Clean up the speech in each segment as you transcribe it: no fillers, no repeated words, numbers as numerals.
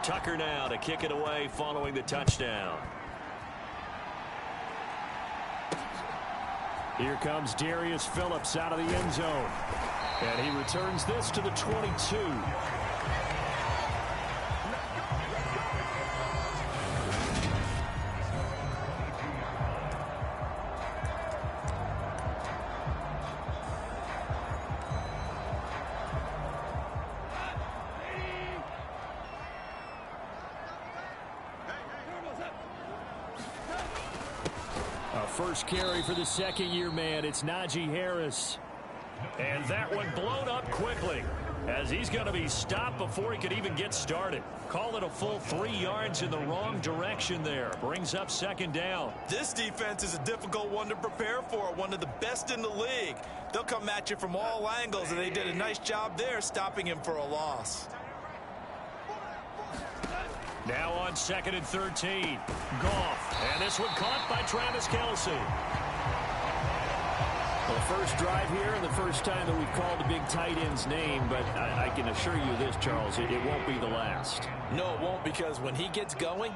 Tucker now to kick it away following the touchdown. Here comes Darius Phillips out of the end zone. And he returns this to the 22. First carry for the second-year man. It's Najee Harris. And that one blown up quickly as he's going to be stopped before he could even get started. Call it a full 3 yards in the wrong direction there. Brings up second down. This defense is a difficult one to prepare for, one of the best in the league. They'll come at you from all angles, and they did a nice job there stopping him for a loss. Now on 2nd and 13. Goff. And this one caught by Travis Kelce. Well, first drive here and the first time that we've called a big tight end's name, but I can assure you this, Charles, it won't be the last. No, it won't, because when he gets going,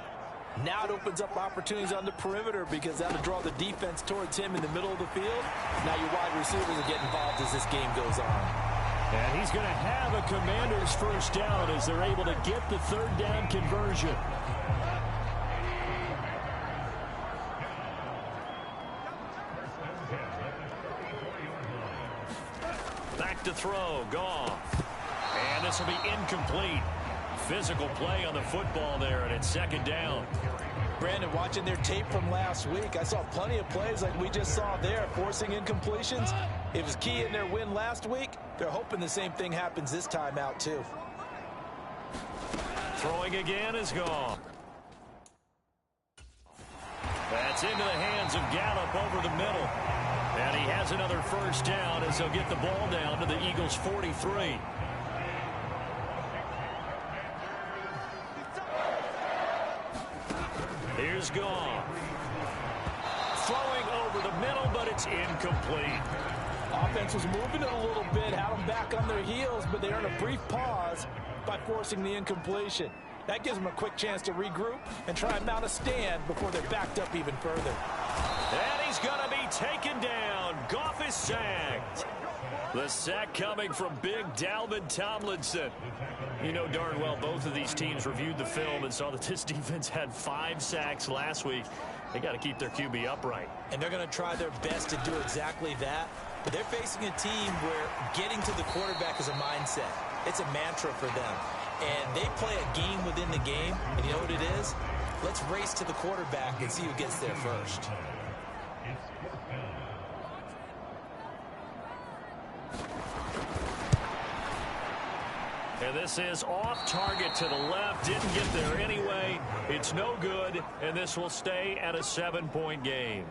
now it opens up opportunities on the perimeter because that'll draw the defense towards him in the middle of the field. Now your wide receivers will get involved as this game goes on. And he's going to have a Commander's first down as they're able to get the third down conversion. Back to throw, Goff. And this will be incomplete. Physical play on the football there, and it's second down. Brandon, watching their tape from last week, I saw plenty of plays like we just saw there, forcing incompletions. It was key in their win last week. They're hoping the same thing happens this time out, too. Throwing again is gone. That's into the hands of Gallup over the middle. And he has another first down as they'll get the ball down to the Eagles' 43. Here's Goff. Throwing over the middle, but it's incomplete. Offense was moving it a little bit, had them back on their heels, but they earned a brief pause by forcing the incompletion. That gives them a quick chance to regroup and try and mount a stand before they're backed up even further. And he's going to be taken down. Goff is sacked. The sack coming from big Dalvin Tomlinson. You know darn well both of these teams reviewed the film and saw that this defense had 5 sacks last week. They got to keep their QB upright. And they're going to try their best to do exactly that. But they're facing a team where getting to the quarterback is a mindset. It's a mantra for them. And they play a game within the game. And you know what it is? Let's race to the quarterback and see who gets there first. And this is off target to the left. Didn't get there anyway. It's no good. And this will stay at a 7-point game.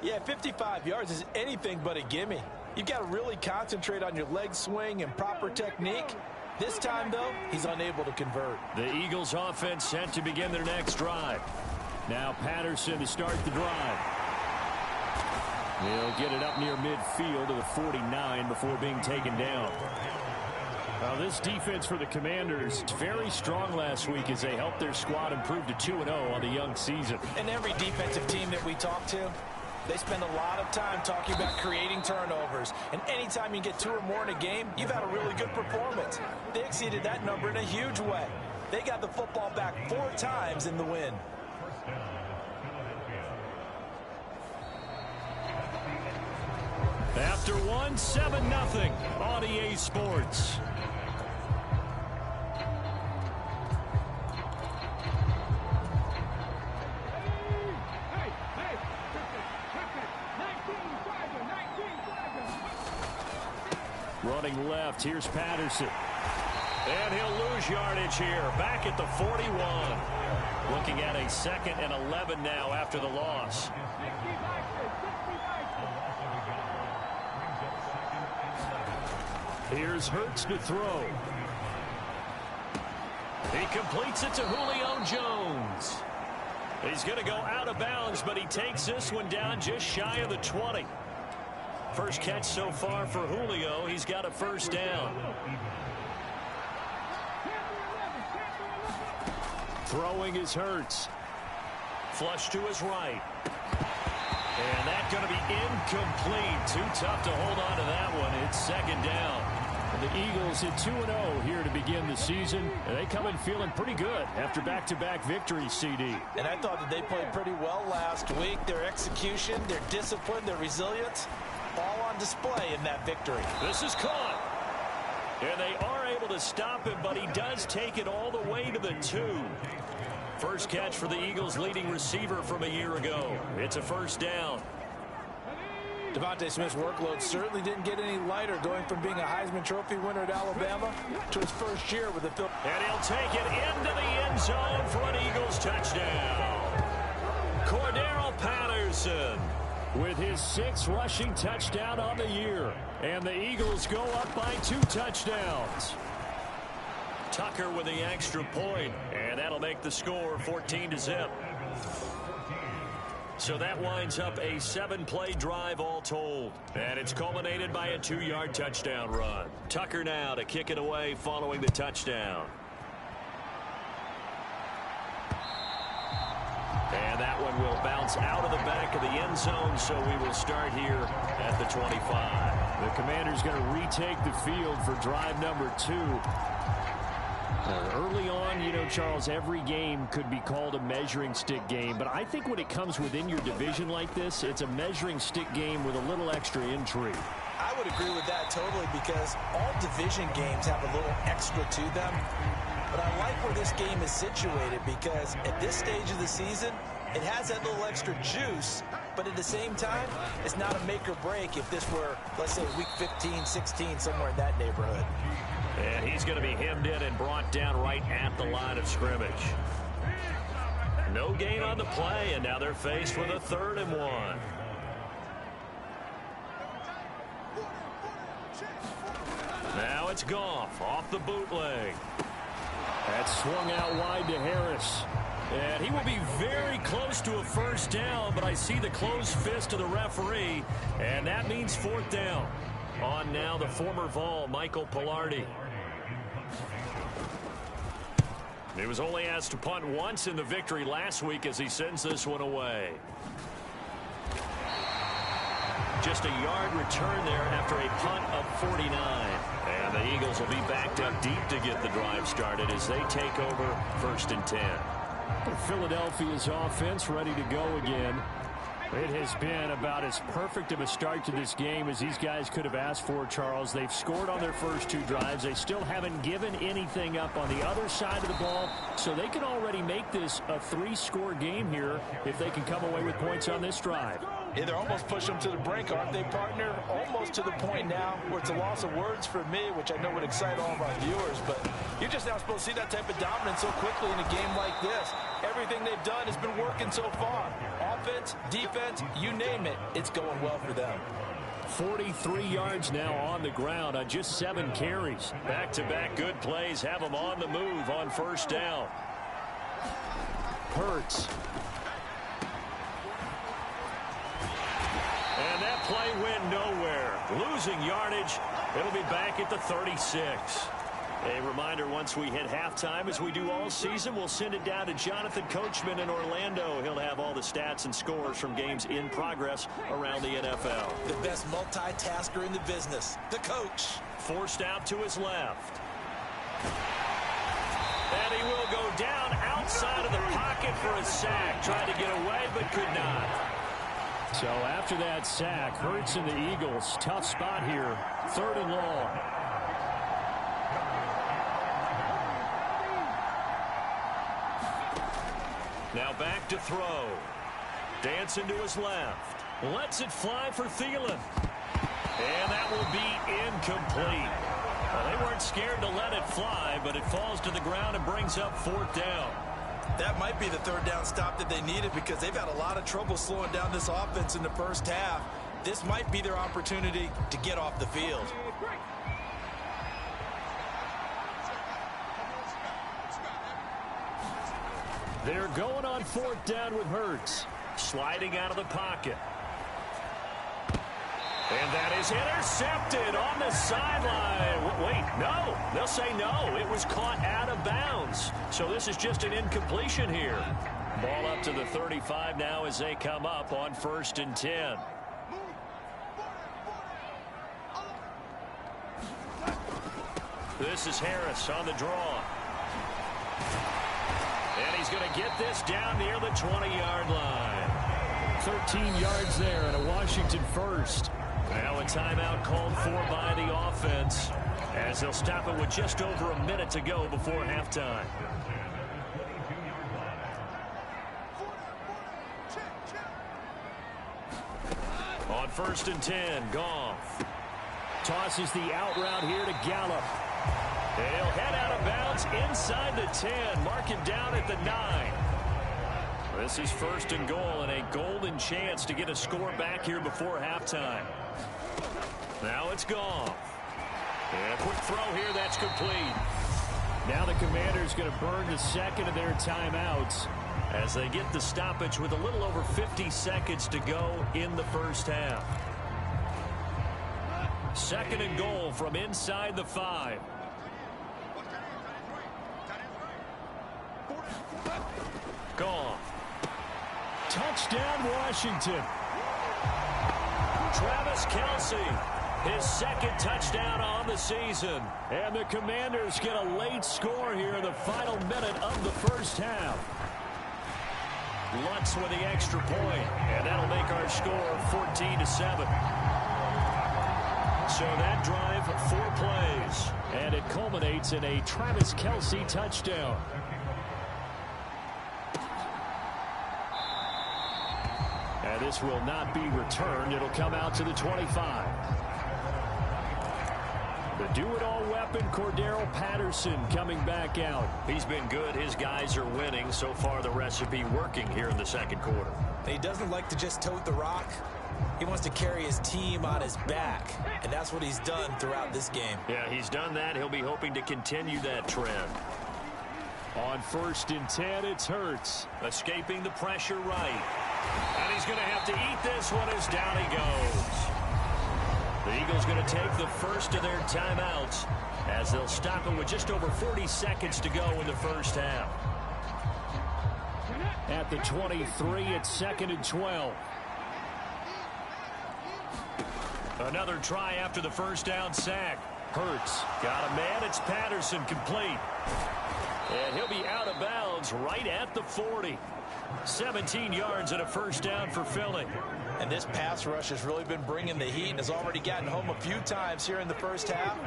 Yeah, 55 yards is anything but a gimme. You've got to really concentrate on your leg swing and proper technique. This time, though, he's unable to convert. The Eagles offense set to begin their next drive. Now Patterson to start the drive. He'll get it up near midfield to the 49 before being taken down. Now this defense for the Commanders, very strong last week as they helped their squad improve to 2-0 on the young season. And every defensive team that we talk to, they spend a lot of time talking about creating turnovers. And anytime you get 2 or more in a game, you've had a really good performance. They exceeded that number in a huge way. They got the football back 4 times in the win. After one, 7-0 on EA Sports. Running left, here's Patterson. And he'll lose yardage here, back at the 41. Looking at a 2nd and 11 now after the loss. Here's Hurts to throw. He completes it to Julio Jones. He's going to go out of bounds, but he takes this one down just shy of the 20. First catch so far for Julio. He's got a first down. Throwing is Hurts. Flush to his right. And that's going to be incomplete. Too tough to hold on to that one. It's second down. The Eagles hit 2-0 here to begin the season. And they come in feeling pretty good after back-to-back victories, CD. And I thought that they played pretty well last week. Their execution, their discipline, their resilience, all on display in that victory. This is caught. And they are able to stop him, but he does take it all the way to the 2. First catch for the Eagles' leading receiver from a year ago. It's a first down. Devontae Smith's workload certainly didn't get any lighter, going from being a Heisman Trophy winner at Alabama to his first year with the Phil. And he'll take it into the end zone for an Eagles touchdown. Cordero Patterson with his 6th rushing touchdown on the year. And the Eagles go up by 2 touchdowns. Tucker with the extra point, and that'll make the score 14-0. So that winds up a 7-play drive all told. And it's culminated by a 2-yard touchdown run. Tucker now to kick it away following the touchdown. And that one will bounce out of the back of the end zone, so we will start here at the 25. The Commanders going to retake the field for drive number 2. Early on, you know, Charles, every game could be called a measuring stick game. But I think when it comes within your division like this, it's a measuring stick game with a little extra intrigue. I would agree with that totally, because all division games have a little extra to them. But I like where this game is situated, because at this stage of the season, it has that little extra juice. But at the same time, it's not a make or break if this were, let's say, week 15, 16, somewhere in that neighborhood. And he's going to be hemmed in and brought down right at the line of scrimmage. No gain on the play, and now they're faced with a 3rd and 1. Now it's Goff off the bootleg. That's swung out wide to Harris. And he will be very close to a first down, but I see the closed fist of the referee, and that means 4th down. On now the former Vol, Michael Pilardi. He was only asked to punt once in the victory last week as he sends this one away. Just a yard return there after a punt of 49. And the Eagles will be backed up deep to get the drive started as they take over 1st and 10. Philadelphia's offense ready to go again. It has been about as perfect of a start to this game as these guys could have asked for, Charles. They've scored on their first 2 drives. They still haven't given anything up on the other side of the ball, so they can already make this a 3-score game here if they can come away with points on this drive. Yeah, they're almost pushing them to the brink, aren't they, partner? Almost to the point now where it's a loss of words for me, which I know would excite all of our viewers, but you're just now supposed to see that type of dominance so quickly in a game like this. Everything they've done has been working so far. Offense, defense, you name it, it's going well for them. 43 yards now on the ground on just 7 carries. Back-to-back good plays have them on the move on first down. Hurts. And that play went nowhere. Losing yardage. It'll be back at the 36. A reminder, once we hit halftime, as we do all season, we'll send it down to Jonathan Coachman in Orlando. He'll have all the stats and scores from games in progress around the NFL. The best multitasker in the business, the coach. Forced out to his left. And he will go down outside of the pocket for a sack. Tried to get away, but could not. So after that sack, Hurts and the Eagles, tough spot here, 3rd and long. Now back to throw. Dancing to his left. Lets it fly for Thielen. And that will be incomplete. Well, they weren't scared to let it fly, but it falls to the ground and brings up 4th down. That might be the 3rd down stop that they needed, because they've had a lot of trouble slowing down this offense in the first half. This might be their opportunity to get off the field. They're going on 4th down with Hurts. Sliding out of the pocket. And that is intercepted on the sideline. Wait, no. They'll say no. It was caught out of bounds. So this is just an incompletion here. Ball up to the 35 now as they come up on 1st and 10. This is Harris on the draw. And he's going to get this down near the 20-yard line. 13 yards there and a Washington first. Now a timeout called for by the offense as they'll stop it with just over a minute to go before halftime. On 1st and 10, Goff tosses the out route here to Gallup. And he'll head out of bounds inside the 10, mark him down at the 9. This is 1st and goal and a golden chance to get a score back here before halftime. Now it's Goff. And a quick throw here that's complete. Now the Commanders going to burn the second of their timeouts as they get the stoppage with a little over 50 seconds to go in the first half. 2nd and goal from inside the 5. Goff. Touchdown, Washington. Travis Kelce, his 2nd touchdown on the season. And the Commanders get a late score here in the final minute of the first half. Lutz with the extra point, and that'll make our score 14-7. So that drive, 4 plays. And it culminates in a Travis Kelce touchdown. And this will not be returned. It'll come out to the 25. The do-it-all weapon, Cordero Patterson, coming back out. He's been good. His guys are winning. So far, the recipe working here in the 2nd quarter. He doesn't like to just tote the rock. He wants to carry his team on his back, and that's what he's done throughout this game. Yeah, he's done that. He'll be hoping to continue that trend. On 1st and 10, it's Hurts. Escaping the pressure right. And he's going to have to eat this one as down he goes. The Eagles going to take the first of their timeouts as they'll stop it with just over 40 seconds to go in the first half. At the 23, it's 2nd and 12. Another try after the first down sack. Hurts got a man. It's Patterson complete. And he'll be out of bounds right at the 40. 17 yards and a first down for Philly. And this pass rush has really been bringing the heat and has already gotten home a few times here in the first half.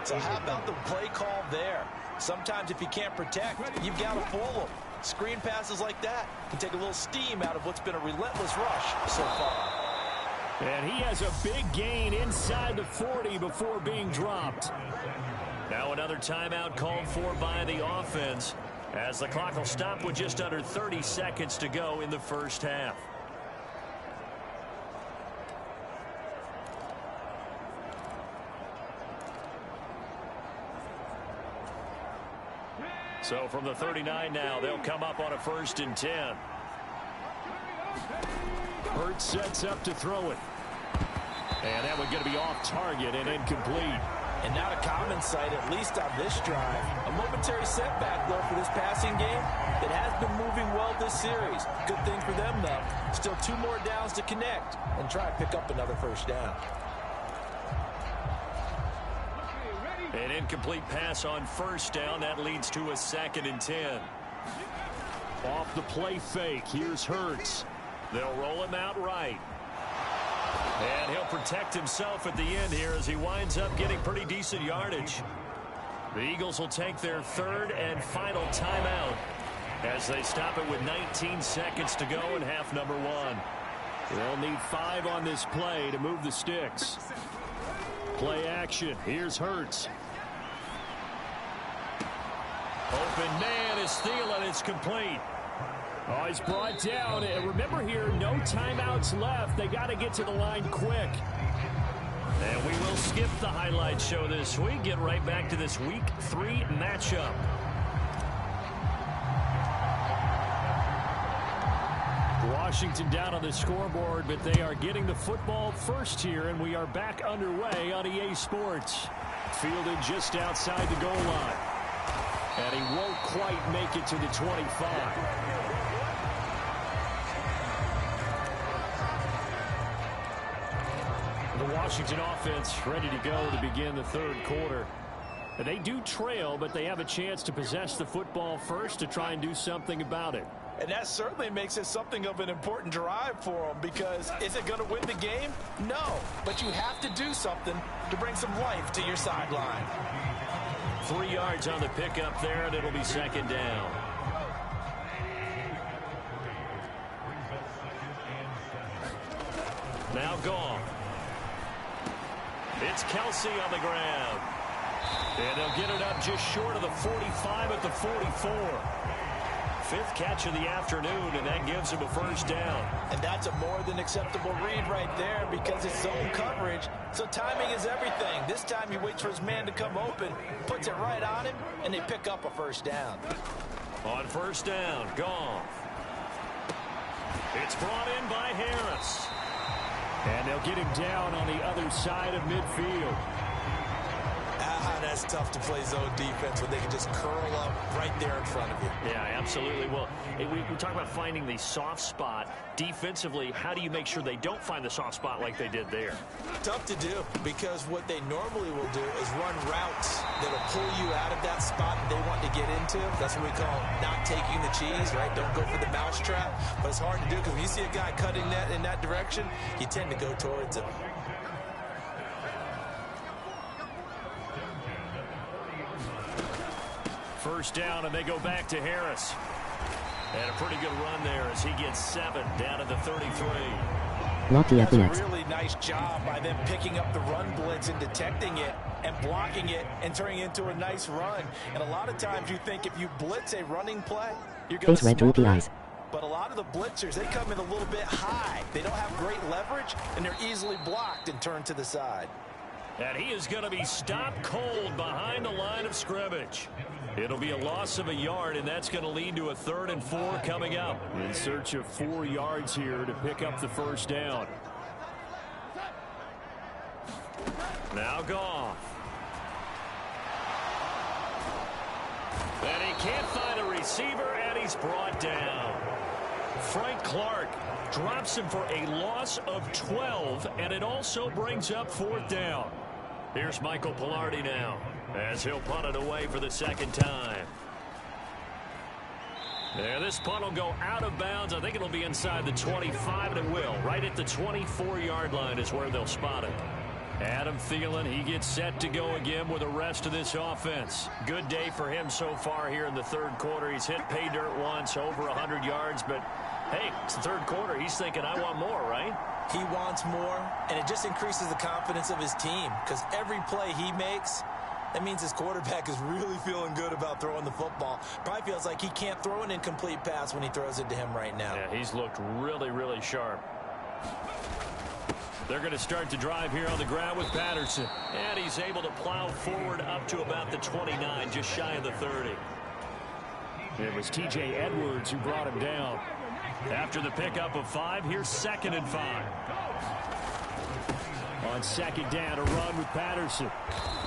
So how about the play call there? Sometimes if you can't protect, you've got to fool them. Screen passes like that can take a little steam out of what's been a relentless rush so far. And he has a big gain inside the 40 before being dropped. Now another timeout called for by the offense as the clock will stop with just under 30 seconds to go in the first half. So from the 39 now, they'll come up on a 1st and 10. Hurts sets up to throw it. And that one's going to be off target and incomplete. And not a common sight, at least on this drive. A momentary setback, though, for this passing game. It has been moving well this series. Good thing for them, though. Still 2 more downs to connect and try to pick up another first down. An incomplete pass on first down. That leads to a 2nd and 10. Off the play fake. Here's Hurts. They'll roll him out right. And he'll protect himself at the end here as he winds up getting pretty decent yardage. The Eagles will take their 3rd and final timeout as they stop it with 19 seconds to go in half number 1. They'll need 5 on this play to move the sticks. Play action. Here's Hurts. Open man is Thielen. It's complete. Oh, he's brought down. And remember here, no timeouts left. They got to get to the line quick. And we will skip the highlight show this week. Get right back to this Week 3 matchup. Washington down on the scoreboard, but they are getting the football first here, and we are back underway on EA Sports. Fielded just outside the goal line. And he won't quite make it to the 25. The Washington offense ready to go to begin the third quarter. They do trail, but they have a chance to possess the football first to try and do something about it. And that certainly makes it something of an important drive for them, because is it going to win the game? No, but you have to do something to bring some life to your sideline. 3 yards on the pickup there, and it'll be second down. Now Goff. It's Kelsey on the ground. And they'll get it up just short of the 45 at the 44. 5th catch of the afternoon, and that gives him a first down. And that's a more than acceptable read right there, because it's zone coverage, so timing is everything. This time he waits for his man to come open, puts it right on him, and they pick up a first down. On first down, Goff. It's brought in by Harris. And they'll get him down on the other side of midfield. That's tough to play zone defense when they can just curl up right there in front of you. Yeah, absolutely. Well, we talk about finding the soft spot. Defensively, how do you make sure they don't find the soft spot like they did there? Tough to do, because what they normally will do is run routes that'll pull you out of that spot that they want to get into. That's what we call not taking the cheese, right? Don't go for the mousetrap. But it's hard to do, because when you see a guy cutting that in that direction, you tend to go towards him. First down, and they go back to Harris. And a pretty good run there as he gets 7 down at the 33. That's a really nice job by them picking up the run blitz and detecting it and blocking it and turning it into a nice run. And a lot of times you think if you blitz a running play, you're going to smoke it. But a lot of the blitzers, they come in a little bit high. They don't have great leverage, and they're easily blocked and turned to the side. And he is going to be stopped cold behind the line of scrimmage. It'll be a loss of a yard, and that's going to lead to a 3rd and 4 coming up. In search of 4 yards here to pick up the first down. Now Goff. And he can't find a receiver, and he's brought down. Frank Clark drops him for a loss of 12, and it also brings up 4th down. Here's Michael Pilardi now, as he'll punt it away for the 2nd time. There, this punt will go out of bounds. I think it'll be inside the 25, and it will. Right at the 24-yard line is where they'll spot it. Adam Thielen, he gets set to go again with the rest of this offense. Good day for him so far here in the 3rd quarter. He's hit pay dirt once, over 100 yards, but hey, it's the 3rd quarter. He's thinking, I want more, right? He wants more, and it just increases the confidence of his team, because every play he makes, that means his quarterback is really feeling good about throwing the football. Probably feels like he can't throw an incomplete pass when he throws it to him right now. Yeah, he's looked really, really sharp. They're going to start the drive here on the ground with Patterson. And he's able to plow forward up to about the 29, just shy of the 30. It was T.J. Edwards who brought him down. After the pickup of 5, here's 2nd and 5. On 2nd down, a run with Patterson.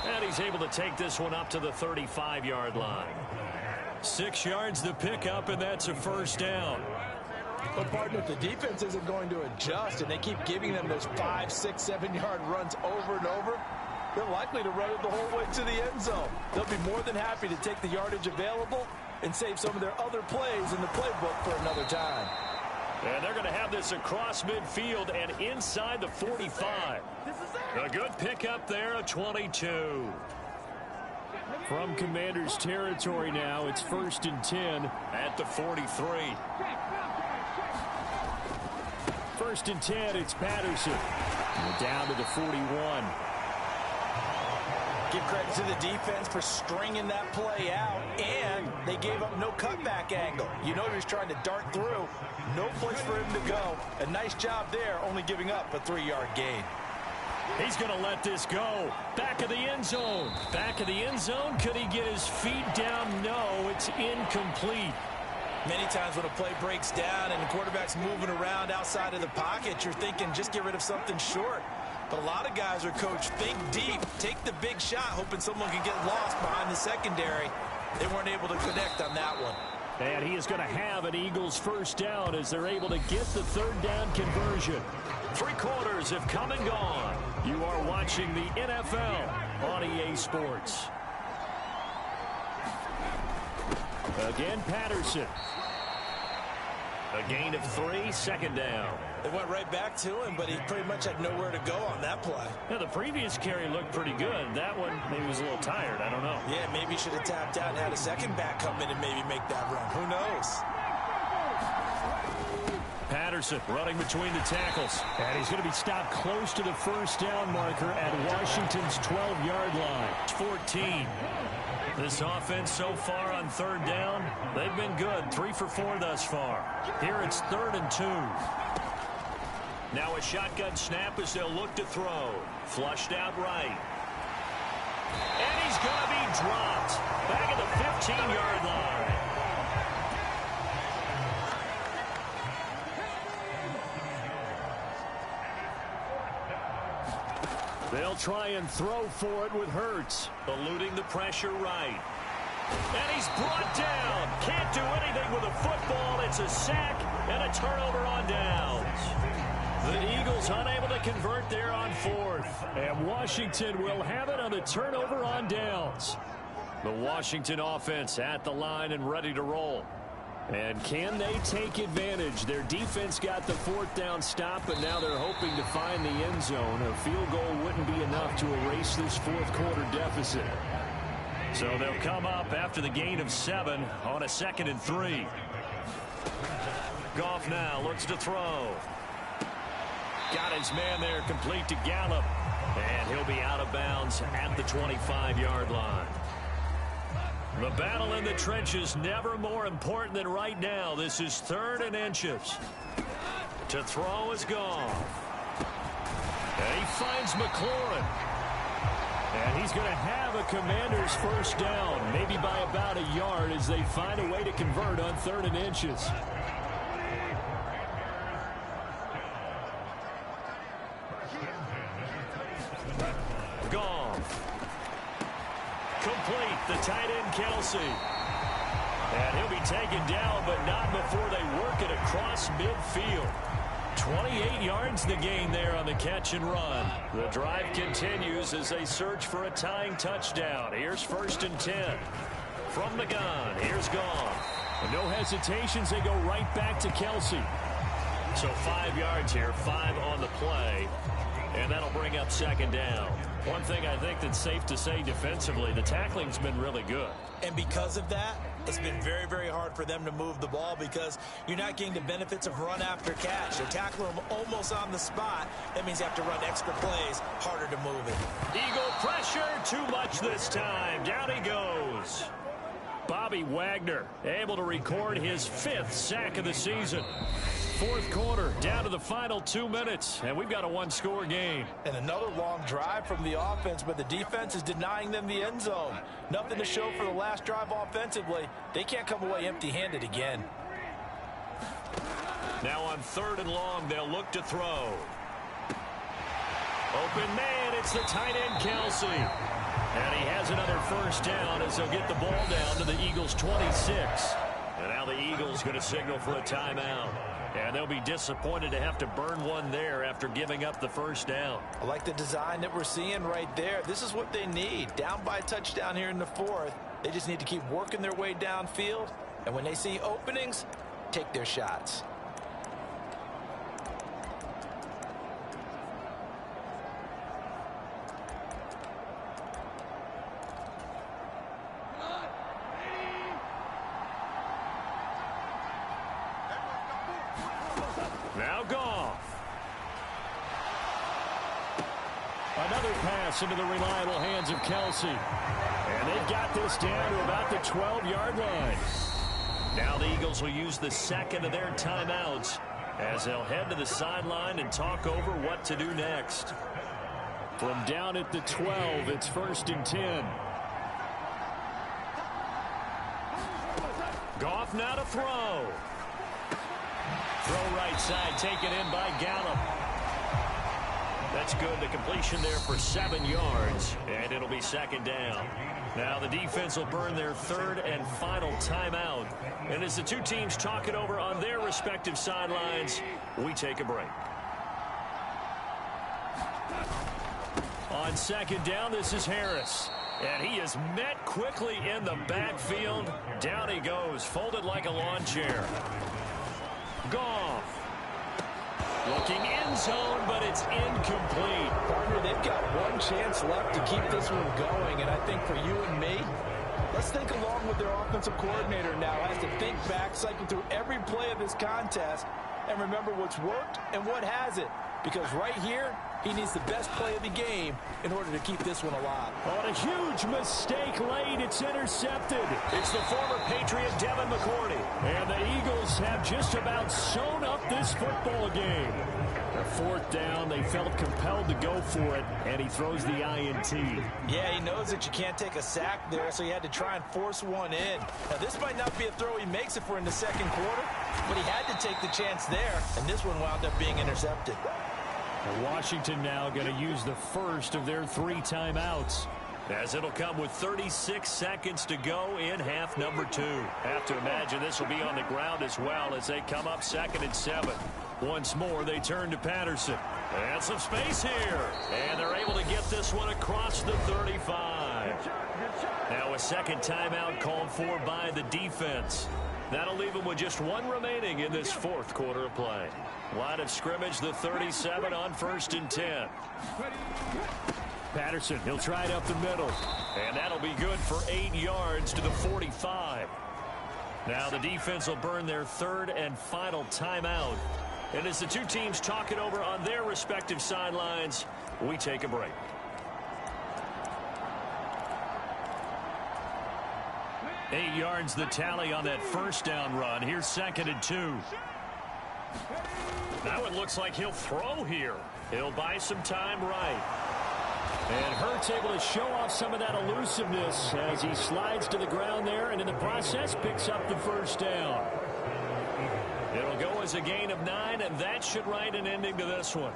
And he's able to take this one up to the 35-yard line. 6 yards the pickup, and that's a first down. But, partner, if the defense isn't going to adjust and they keep giving them those 5, 6, 7-yard runs over and over, they're likely to run it the whole way to the end zone. They'll be more than happy to take the yardage available and save some of their other plays in the playbook for another time. And they're going to have this across midfield and inside the 45. A good pickup there, a 22. From Commander's territory now, it's 1st and 10 at the 43. 1st and 10, it's Patterson. And down to the 41. Give credit to the defense for stringing that play out, and they gave up no cutback angle. You know he was trying to dart through. No place for him to go. A nice job there, only giving up a 3-yard gain. He's going to let this go. Back of the end zone. Back of the end zone. Could he get his feet down? No, it's incomplete. Many times when a play breaks down and the quarterback's moving around outside of the pocket, you're thinking just get rid of something short. But a lot of guys are coached, think deep, take the big shot, hoping someone can get lost behind the secondary. They weren't able to connect on that one. And he is going to have an Eagles first down as they're able to get the third down conversion. 3 quarters have come and gone. You are watching the NFL on EA Sports. Again, Patterson. A gain of 3, second down. They went right back to him, but he pretty much had nowhere to go on that play. Yeah, the previous carry looked pretty good. That one, maybe was a little tired. I don't know. Yeah, maybe he should have tapped out and had a second back come in and maybe make that run. Who knows? Patterson running between the tackles. And he's going to be stopped close to the first down marker at Washington's 12-yard line. 14. This offense so far on third down, they've been good. 3 for 4 thus far. Here it's 3rd and 2. Now a shotgun snap as they'll look to throw. Flushed out right. And he's going to be dropped. Back at the 15-yard line. They'll try and throw for it with Hurts. Eluding the pressure right. And he's brought down. Can't do anything with a football. It's a sack and a turnover on downs. The Eagles unable to convert there on 4th. And Washington will have it on the turnover on downs. The Washington offense at the line and ready to roll. And can they take advantage? Their defense got the 4th down stop, but now they're hoping to find the end zone. A field goal wouldn't be enough to erase this 4th quarter deficit. So they'll come up after the gain of 7 on a 2nd and 3. Goff now looks to throw. Got his man there complete to Gallup. And he'll be out of bounds at the 25-yard line. The battle in the trenches never more important than right now. This is 3rd and inches. To throw is Goff. And he finds McLaurin. And he's going to have a Commander's first down, maybe by about a yard as they find a way to convert on 3rd and inches. Goff. Complete, the tight end Kelsey. And he'll be taken down, but not before they work it across midfield. 28 yards the gain there on the catch and run. The drive continues as they search for a tying touchdown. Here's 1st and 10. From the gun, here's Goff. And no hesitations, they go right back to Kelsey. So 5 yards here, 5 on the play. And that'll bring up 2nd down. One thing I think that's safe to say defensively, the tackling's been really good. And because of that, it's been very, very hard for them to move the ball because you're not getting the benefits of run after catch. They're tackling them almost on the spot. That means you have to run extra plays, harder to move it. Eagle pressure, too much this time. Down he goes. Bobby Wagner able to record his 5th sack of the season. 4th quarter, down to the final 2 minutes, and we've got a 1-score game. And another long drive from the offense, but the defense is denying them the end zone. Nothing to show for the last drive offensively. They can't come away empty-handed again. Now on 3rd and long, they'll look to throw. Open man, it's the tight end Kelsey. And he has another first down as they'll get the ball down to the Eagles' 26. And now the Eagles going to signal for a timeout. And they'll be disappointed to have to burn one there after giving up the first down. I like the design that we're seeing right there. This is what they need. Down by a touchdown here in the 4th. They just need to keep working their way downfield. And when they see openings, take their shots. Now Goff. Another pass into the reliable hands of Kelsey. And they've got this down to about the 12-yard line. Now the Eagles will use the 2nd of their timeouts as they'll head to the sideline and talk over what to do next. From down at the 12, it's 1st and 10. Goff now to throw. Throw right side, taken in by Gallup. That's good. The completion there for 7 yards, and it'll be second down. Now the defense will burn their third and final timeout. And as the two teams talk it over on their respective sidelines, we take a break. On second down, this is Harris. And he is met quickly in the backfield. Down he goes, folded like a lawn chair. Goff. Looking end zone, but it's incomplete. Partner, they've got one chance left to keep this one going, and I think for you and me, let's think along with their offensive coordinator now. Has to think back, cycle through every play of this contest, and remember what's worked and what hasn't. Because right here, he needs the best play of the game in order to keep this one alive. On a huge mistake late, it's intercepted. It's the former Patriot Devin McCourty. And the Eagles have just about sewn up this football game. A fourth down, they felt compelled to go for it, and he throws the INT. Yeah, he knows that you can't take a sack there, so he had to try and force one in. Now, this might not be a throw he makes if we're in the second quarter, but he had to take the chance there, and this one wound up being intercepted. Washington now going to use the first of their 3 timeouts. As it'll come with 36 seconds to go in half number 2. Have to imagine this will be on the ground as well as they come up 2nd and 7. Once more, they turn to Patterson. And some space here. And they're able to get this one across the 35. Now a second timeout called for by the defense. That'll leave them with just 1 remaining in this 4th quarter of play. Line of scrimmage, the 37 on 1st and 10. Patterson, he'll try it up the middle. And that'll be good for 8 yards to the 45. Now the defense will burn their 3rd and final timeout. And as the two teams talk it over on their respective sidelines, we take a break. Eight yards the tally on that first down run. Here's 2nd and 2. Now it looks like he'll throw here. He'll buy some time right. And Hurts able to show off some of that elusiveness as he slides to the ground there, and in the process picks up the first down. It'll go as a gain of 9, and that should write an ending to this one.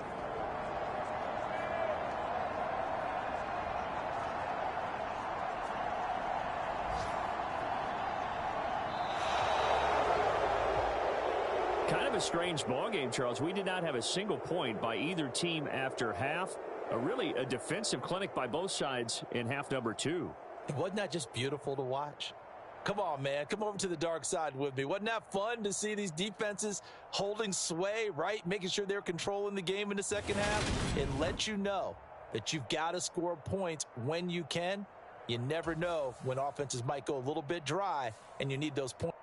Kind of a strange ball game, Charles. We did not have a single point by either team after half. Really a defensive clinic by both sides in half number 2. Wasn't that just beautiful to watch? Come on, man. Come over to the dark side with me. Wasn't that fun to see these defenses holding sway, right? Making sure they're controlling the game in the second half. It lets you know that you've got to score points when you can. You never know when offenses might go a little bit dry, and you need those points.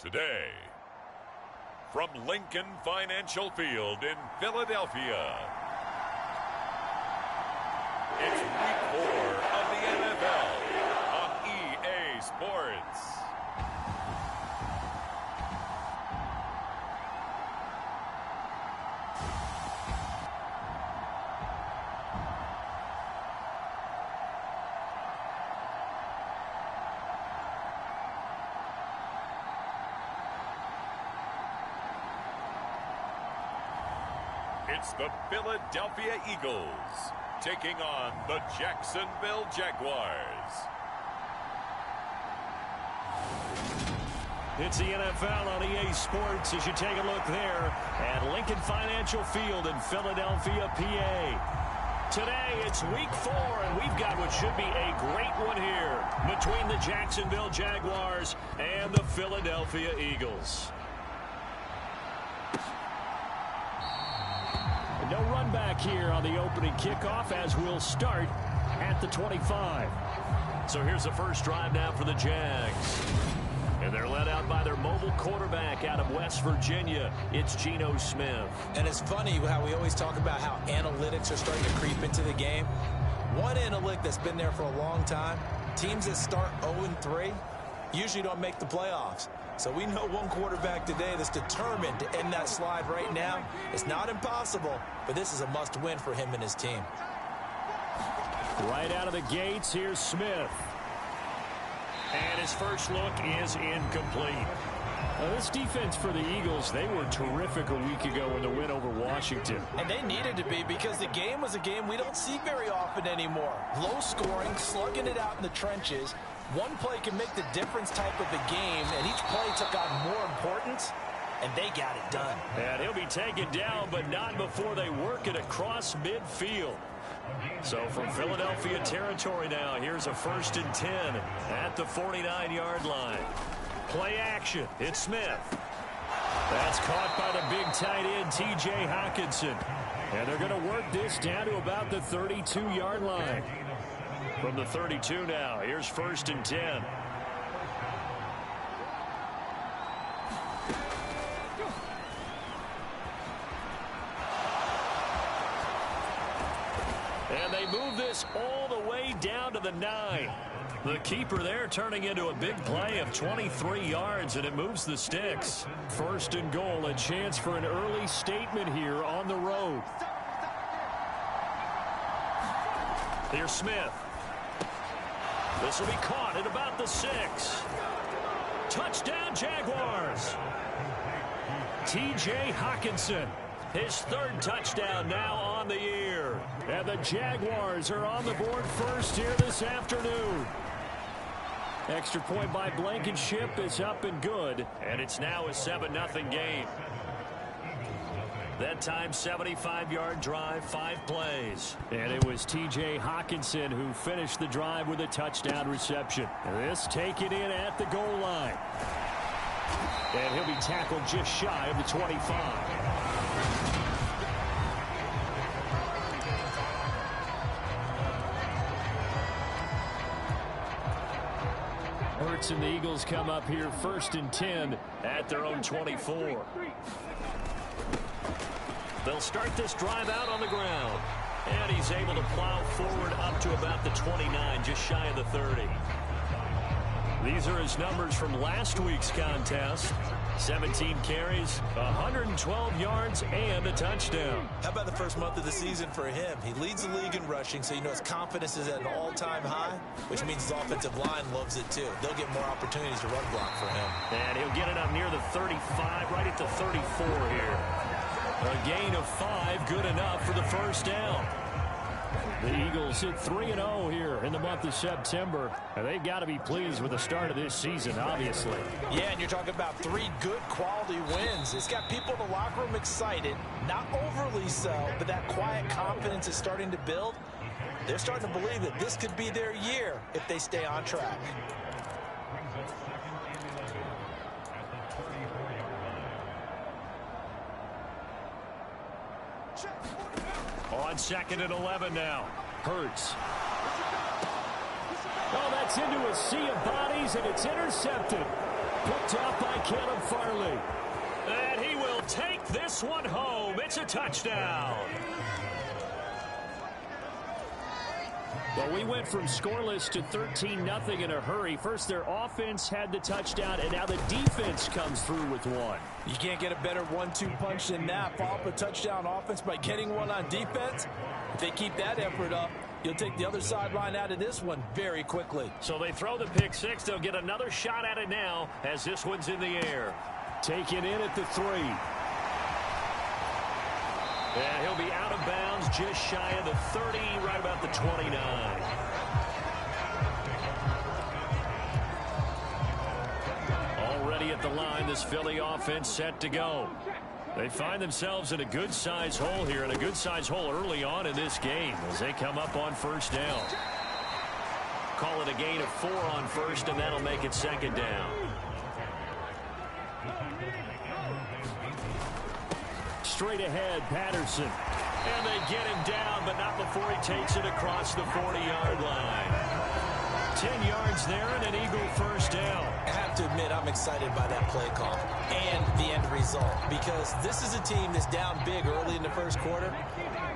Today, from Lincoln Financial Field in Philadelphia, it's Week 4 of the NFL on EA Sports. It's the Philadelphia Eagles taking on the Jacksonville Jaguars. It's the NFL on EA Sports as you take a look there at Lincoln Financial Field in Philadelphia, PA. Today, it's Week 4, and we've got what should be a great one here between the Jacksonville Jaguars and the Philadelphia Eagles. No run back here on the opening kickoff as we'll start at the 25. So here's the first drive now for the Jags. And they're led out by their mobile quarterback out of West Virginia. It's Geno Smith. And it's funny how we always talk about how analytics are starting to creep into the game. One analytic that's been there for a long time, teams that start 0-3 usually don't make the playoffs. So we know one quarterback today that's determined to end that slide right now. It's not impossible, but this is a must-win for him and his team. Right out of the gates, here's Smith. And his first look is incomplete. This defense for the Eagles, they were terrific a week ago in the win over Washington. And they needed to be because the game was a game we don't see very often anymore. Low scoring, slugging it out in the trenches. One play can make the difference type of the game, and each play took on more importance, and they got it done. And he'll be taken down, but not before they work it across midfield. So from Philadelphia territory now, here's a 1st and 10 at the 49-yard line. Play action. It's Smith. That's caught by the big tight end, T.J. Hockenson. And they're going to work this down to about the 32-yard line. From the 32 now, here's 1st and 10. And they move this all the way down to the 9. The keeper there turning into a big play of 23 yards, and it moves the sticks. 1st and goal, a chance for an early statement here on the road. Here's Smith. This will be caught at about the 6. Touchdown, Jaguars. T.J. Hockenson, his 3rd touchdown now on the year. And the Jaguars are on the board first here this afternoon. Extra point by Blankenship is up and good. And it's now a 7-0 game. That time, 75-yard drive, 5 plays. And it was T.J. Hockenson who finished the drive with a touchdown reception. And this taken in at the goal line. And he'll be tackled just shy of the 25. Hurts and the Eagles come up here 1st and 10 at their own 24. They'll start this drive out on the ground. And he's able to plow forward up to about the 29, just shy of the 30. These are his numbers from last week's contest. 17 carries, 112 yards, and a touchdown. How about the first month of the season for him? He leads the league in rushing, so you know his confidence is at an all-time high, which means his offensive line loves it too. They'll get more opportunities to run block for him. And he'll get it up near the 35, right at the 34 here. A gain of 5, good enough for the first down. The Eagles hit 3-0 here in the month of September. And they've got to be pleased with the start of this season, obviously. Yeah, and you're talking about 3 good quality wins. It's got people in the locker room excited, not overly so, but that quiet confidence is starting to build. They're starting to believe that this could be their year if they stay on track. On 2nd and 11 now. Hurts. Oh, that's into a sea of bodies, and it's intercepted. Picked out by Caleb Farley. And he will take this one home. It's a touchdown. Well, we went from scoreless to 13-0 in a hurry. First, their offense had the touchdown, and now the defense comes through with one. You can't get a better 1-2 punch than that. Follow up a touchdown offense by getting one on defense. If they keep that effort up, you'll take the other sideline out of this one very quickly. So they throw the pick six. They'll get another shot at it now as this one's in the air. Taken in at the 3. Yeah, he'll be out of bounds just shy of the 30, right about the 29. Already at the line, this Philly offense set to go. They find themselves in a good-sized hole here, and a good-sized hole early on in this game as they come up on first down. Call it a gain of 4 on first, and that'll make it second down. Straight ahead, Patterson. And they get him down, but not before he takes it across the 40-yard line. 10 yards there and an Eagle first down. I have to admit, I'm excited by that play call and the end result, because this is a team that's down big early in the first quarter,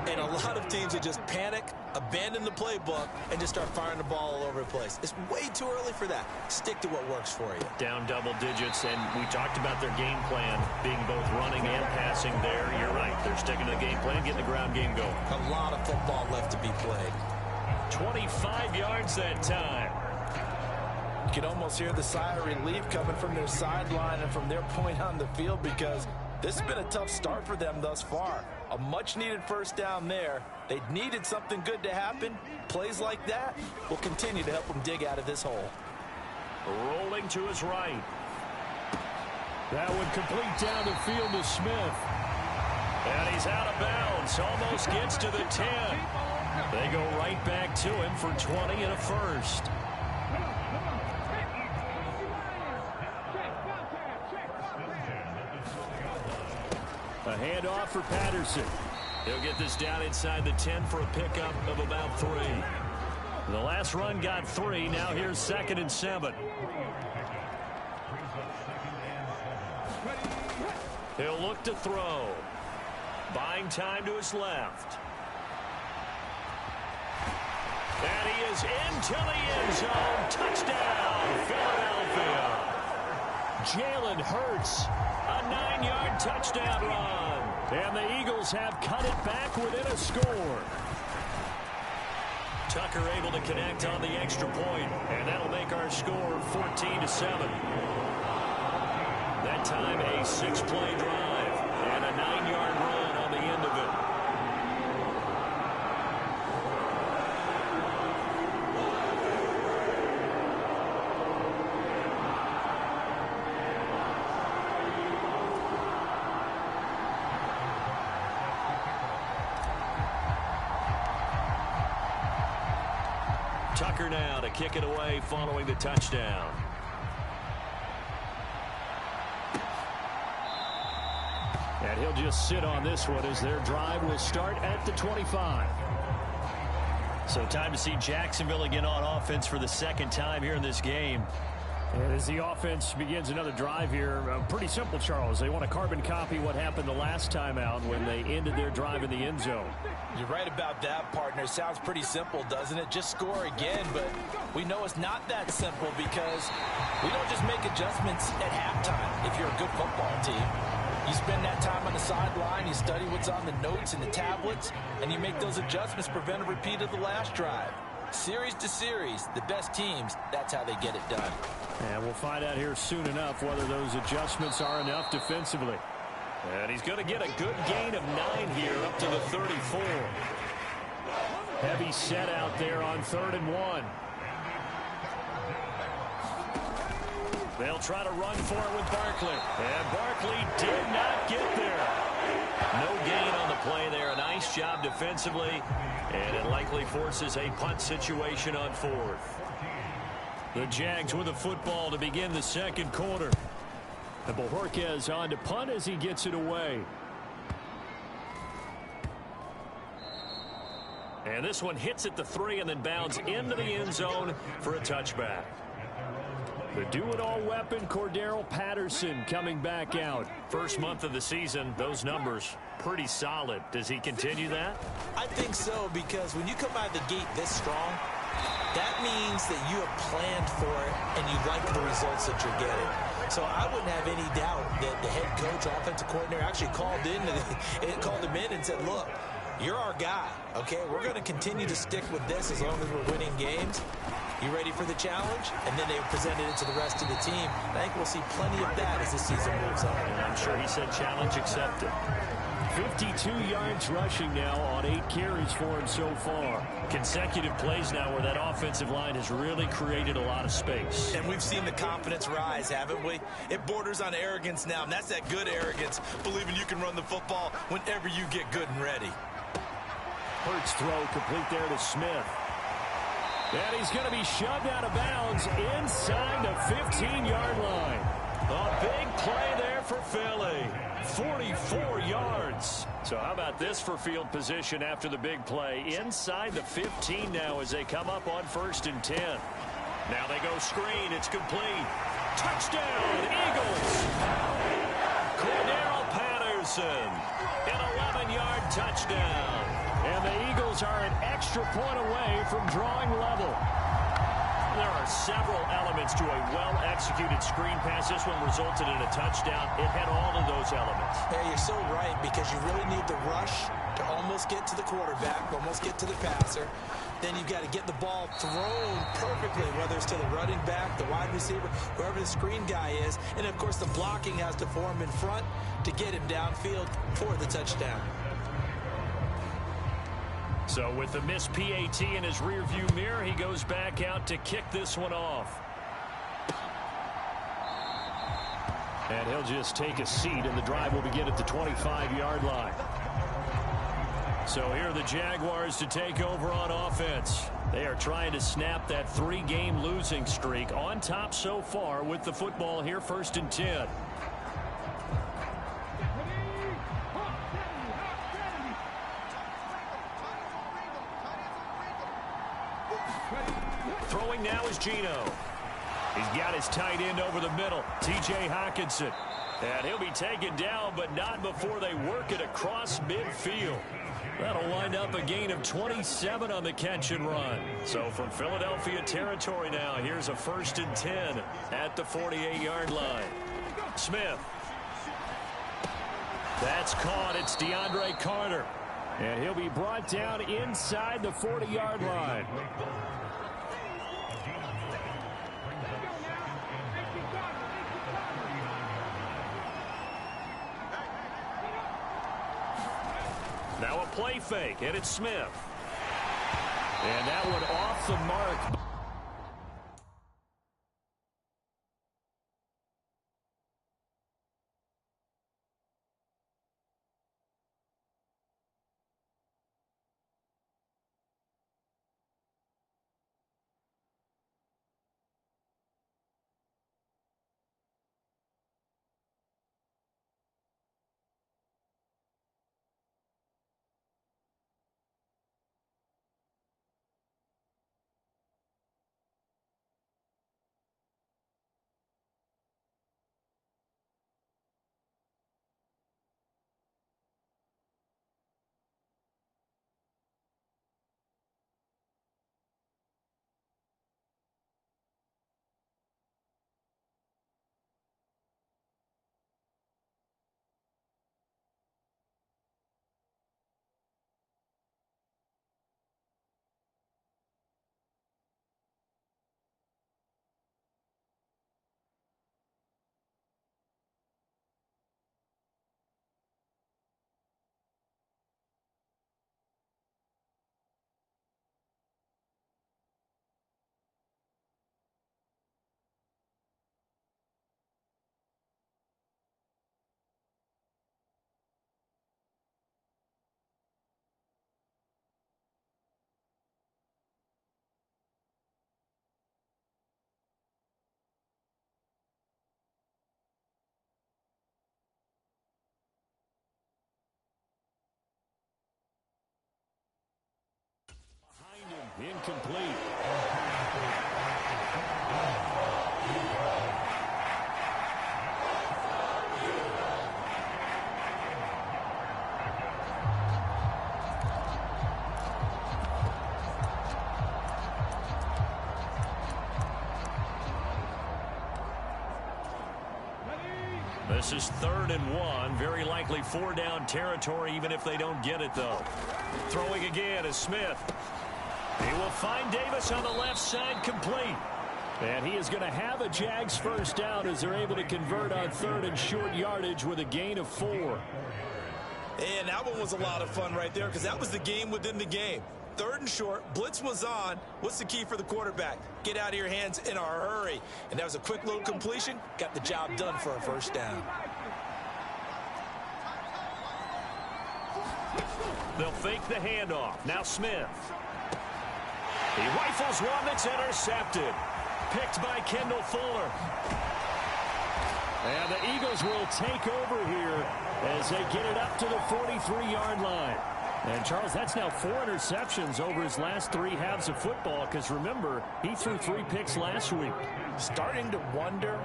and a lot of teams that just panic, abandon the playbook, and just start firing the ball all over the place. It's way too early for that. Stick to what works for you. Down double digits, and we talked about their game plan being both running and passing there. You're right. They're sticking to the game plan, getting the ground game going. A lot of football left to be played. 25 yards that time. You can almost hear the sigh of relief coming from their sideline and from their point on the field, because this has been a tough start for them thus far. A much-needed first down there. They needed something good to happen. Plays like that will continue to help them dig out of this hole. Rolling to his right. That would complete down the field to Smith. And he's out of bounds. Almost gets to the 10. They go right back to him for 20 and a first. A handoff for Patterson. He'll get this down inside the 10 for a pickup of about 3. The last run got 3. Now here's 2nd and 7. He'll look to throw. Buying time to his left. And he is into the end zone. Touchdown, Philadelphia. Jalen Hurts. A 9-yard touchdown run. And the Eagles have cut it back within a score. Tucker able to connect on the extra point, and that'll make our score 14-7. That time a 6-play drive and a 9-yard run on the end of it. Tucker now to kick it away following the touchdown. And he'll just sit on this one as their drive will start at the 25. So time to see Jacksonville again on offense for the 2nd time here in this game. And as the offense begins another drive here, pretty simple, Charles. They want to carbon copy what happened the last time out when they ended their drive in the end zone. You're right about that, partner. Sounds pretty simple, doesn't it? Just score again, but we know it's not that simple, because we don't just make adjustments at halftime if you're a good football team. You spend that time on the sideline, you study what's on the notes and the tablets, and you make those adjustments to prevent a repeat of the last drive. Series to series, the best teams, that's how they get it done. And we'll find out here soon enough whether those adjustments are enough defensively. And he's going to get a good gain of 9 here up to the 34. Heavy set out there on 3rd and 1. They'll try to run for it with Barkley. And Barkley did not get there. No gain on the play there. A nice job defensively. And it likely forces a punt situation on 4th. The Jags with the football to begin the 2nd quarter. And Bojorquez on to punt as he gets it away. And this one hits at the 3 and then bounds into the end zone for a touchback. The do-it-all weapon, Cordero Patterson, coming back out. First month of the season, those numbers pretty solid. Does he continue that? I think so, because when you come out of the gate this strong, that means that you have planned for it and you like the results that you're getting. So I wouldn't have any doubt that the head coach, offensive coordinator, actually called him in and said, look, you're our guy, okay? We're going to continue to stick with this as long as we're winning games. You ready for the challenge? And then they presented it to the rest of the team. I think we'll see plenty of that as the season moves on. And I'm sure he said challenge accepted. 52 yards rushing now on 8 carries for him so far. Consecutive plays now where that offensive line has really created a lot of space. And we've seen the confidence rise, haven't we? It borders on arrogance now, and that's that good arrogance, believing you can run the football whenever you get good and ready. Hurts throw complete there to Smith. And he's going to be shoved out of bounds inside the 15-yard line. A big play there for Philly. 44 yards. So how about this for field position after the big play? Inside the 15 now as they come up on 1st and 10. Now they go screen. It's complete. Touchdown, Eagles. Cordero Patterson. An 11-yard touchdown. And the Eagles are an extra point away from drawing level. There are several elements to a well-executed screen pass. This one resulted in a touchdown. It had all of those elements. Yeah, you're so right, because you really need the rush to almost get to the quarterback, almost get to the passer. Then you've got to get the ball thrown perfectly, whether it's to the running back, the wide receiver, whoever the screen guy is. And, of course, the blocking has to form in front to get him downfield for the touchdown. So with the missed PAT in his rearview mirror, he goes back out to kick this one off. And he'll just take a seat, and the drive will begin at the 25-yard line. So here are the Jaguars to take over on offense. They are trying to snap that 3-game losing streak. On top so far with the football here, 1st and 10. Throwing now is Geno. He's got his tight end over the middle, T.J. Hockenson. And he'll be taken down, but not before they work it across midfield. That'll wind up a gain of 27 on the catch and run. So from Philadelphia territory now, here's a 1st and 10 at the 48-yard line. Smith. That's caught. It's DeAndre Carter. And he'll be brought down inside the 40-yard line. Now a play fake, and it's Smith. And that one off the mark. Incomplete. This is 3rd and 1. Very likely 4-down territory, even if they don't get it, though. Throwing again is Smith. He will find Davis on the left side, complete. And he is going to have a Jags first down as they're able to convert on 3rd and short yardage with a gain of 4. And that one was a lot of fun right there because that was the game within the game. 3rd and short, blitz was on. What's the key for the quarterback? Get out of your hands in a hurry. And that was a quick little completion. Got the job done for a first down. They'll fake the handoff. Now Smith. He rifles one that's intercepted. Picked by Kendall Fuller. And the Eagles will take over here as they get it up to the 43-yard line. And, Charles, that's now 4 interceptions over his last 3 halves of football because, remember, he threw 3 picks last week. Starting to wonder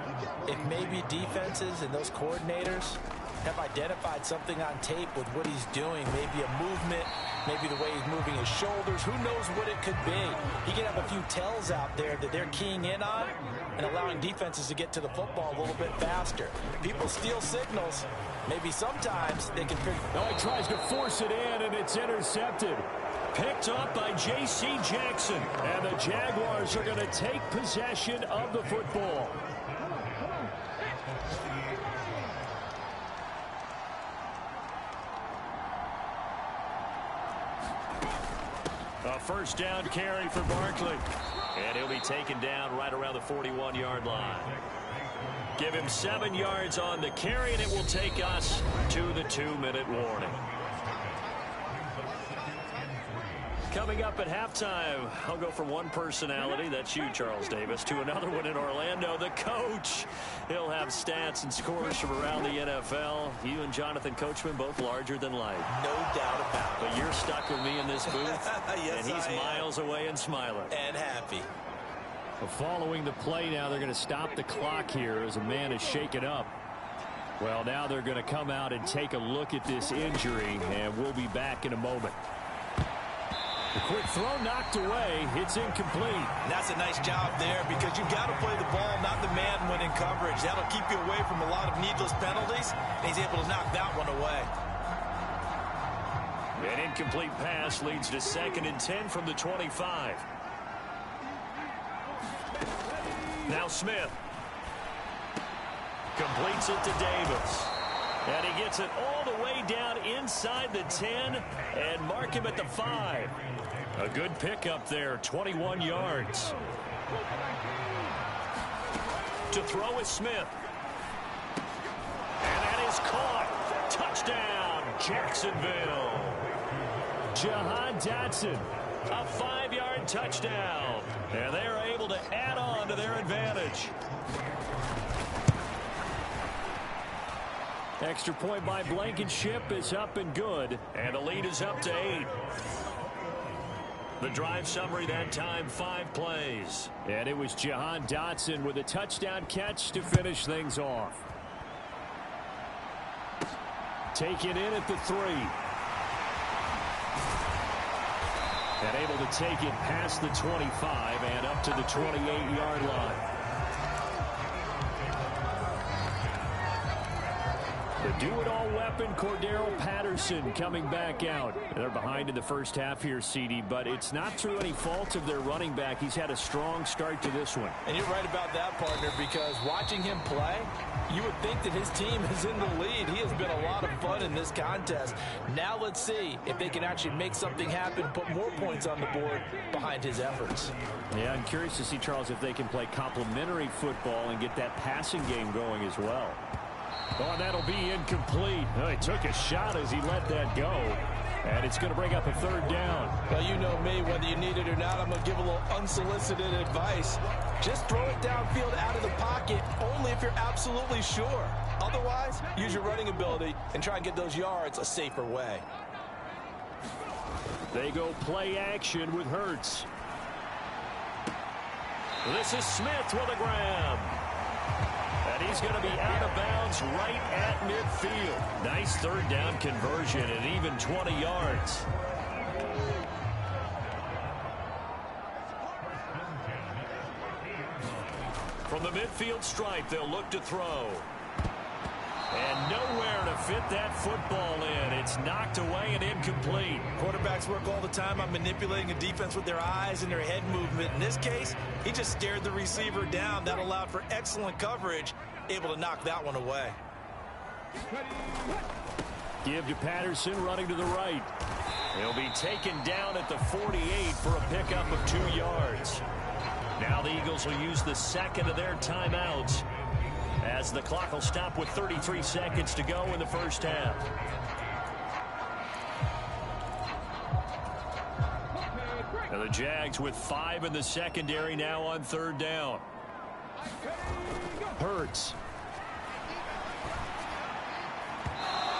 if maybe defenses and those coordinators have identified something on tape with what he's doing. Maybe a movement, maybe the way he's moving his shoulders. Who knows what it could be? He could have a few tells out there that they're keying in on and allowing defenses to get to the football a little bit faster. People steal signals. Maybe sometimes they can figure. No, he tries to force it in, and it's intercepted. Picked up by J.C. Jackson. And the Jaguars are going to take possession of the football. A first down carry for Barkley. And he'll be taken down right around the 41-yard line. Give him 7 yards on the carry, and it will take us to the 2-minute warning. Coming up at halftime, I'll go from one personality, that's you, Charles Davis, to another one in Orlando, the coach. He'll have stats and scores from around the NFL. You and Jonathan Coachman, both larger than life. No doubt about it. But you're stuck with me in this booth, yes, and he's miles away and smiling. And happy. Well, following the play now, they're going to stop the clock here as a man is shaken up. Well, now they're going to come out and take a look at this injury, and we'll be back in a moment. The quick throw knocked away. It's incomplete. And that's a nice job there because you've got to play the ball, not the man when in coverage. That'll keep you away from a lot of needless penalties. And he's able to knock that one away. An incomplete pass leads to 2nd and 10 from the 25. Now Smith. Completes it to Davis. And he gets it all the way down inside the 10 and mark him at the 5. A good pickup there, 21 yards. To throw is Smith. And that is caught. Touchdown, Jacksonville. Jahan Dotson. A 5-yard touchdown. And they are able to add on to their advantage. Extra point by Blankenship is up and good. And the lead is up to 8. The drive summary that time, 5 plays. And it was Jahan Dotson with a touchdown catch to finish things off. Taken in at the 3. And able to take it past the 25 and up to the 28-yard line. The do-it-all weapon, Cordero Patterson, coming back out. They're behind in the first half here, CD, but it's not through any fault of their running back. He's had a strong start to this one. And you're right about that, partner, because watching him play, you would think that his team is in the lead. He has been a lot of fun in this contest. Now let's see if they can actually make something happen, put more points on the board behind his efforts. Yeah, I'm curious to see, Charles, if they can play complementary football and get that passing game going as well. Oh, and that'll be incomplete. Oh, he took a shot as he let that go. And it's going to bring up a 3rd down. Well, you know me, whether you need it or not, I'm going to give a little unsolicited advice. Just throw it downfield out of the pocket, only if you're absolutely sure. Otherwise, use your running ability and try and get those yards a safer way. They go play action with Hurts. This is Smith with a grab. And he's going to be out of bounds right at midfield. Nice 3rd down conversion and even 20 yards. From the midfield stripe, they'll look to throw. And nowhere to fit that football in. It's knocked away and incomplete. Quarterbacks work all the time on manipulating a defense with their eyes and their head movement. In this case, he just stared the receiver down. That allowed for excellent coverage, able to knock that one away. Give to Patterson, running to the right. He'll be taken down at the 48 for a pickup of 2 yards. Now the Eagles will use the second of their timeouts, as the clock will stop with 33 seconds to go in the first half. And the Jags with 5 in the secondary now on 3rd down. Hurts.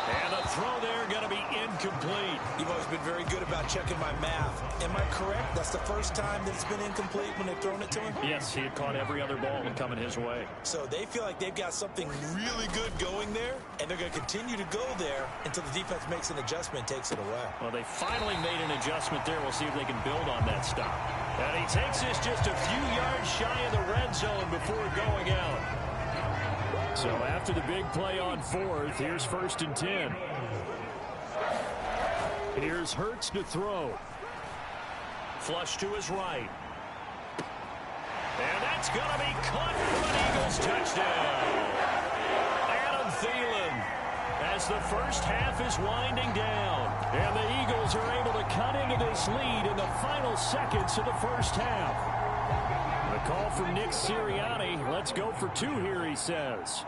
And the throw there going to be incomplete. You've always been very good about checking my math. Am I correct? That's the first time that it's been incomplete when they've thrown it to him? Yes, he had caught every other ball coming his way. So they feel like they've got something really good going there, and they're going to continue to go there until the defense makes an adjustment and takes it away. Well, they finally made an adjustment there. We'll see if they can build on that stop. And he takes this just a few yards shy of the red zone before going out. So after the big play on 4th, here's 1st and 10. Here's Hurts to throw. Flush to his right. And that's going to be caught for an Eagles touchdown. Adam Thielen, as the first half is winding down. And the Eagles are able to cut into this lead in the final seconds of the first half. The call from Nick Sirianni. Let's go for 2 here, he says.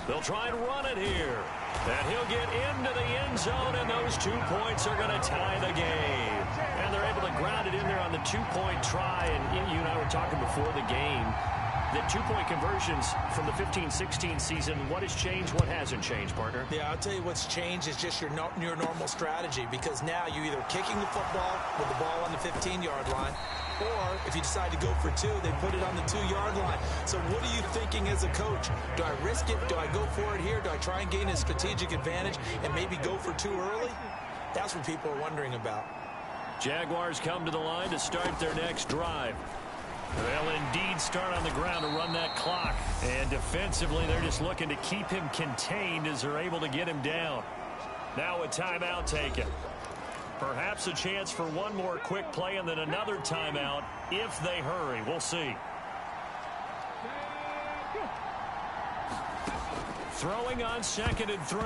They'll try and run it here. And he'll get into the end zone, and those 2 points are going to tie the game. And they're able to ground it in there on the 2-point try. And you and I were talking before the game. The 2-point conversions from the 15-16 season, what has changed, what hasn't changed, partner? Yeah, I'll tell you what's changed is just your normal strategy, because now you're either kicking the football with the ball on the 15-yard line, or if you decide to go for 2, they put it on the 2-yard line. So what are you thinking as a coach? Do I risk it? Do I go for it here? Do I try and gain a strategic advantage and maybe go for 2 early? That's what people are wondering about. Jaguars come to the line to start their next drive. They'll indeed start on the ground to run that clock. And defensively, they're just looking to keep him contained as they're able to get him down. Now a timeout taken. Perhaps a chance for one more quick play and then another timeout if they hurry. We'll see. Throwing on 2nd and 3.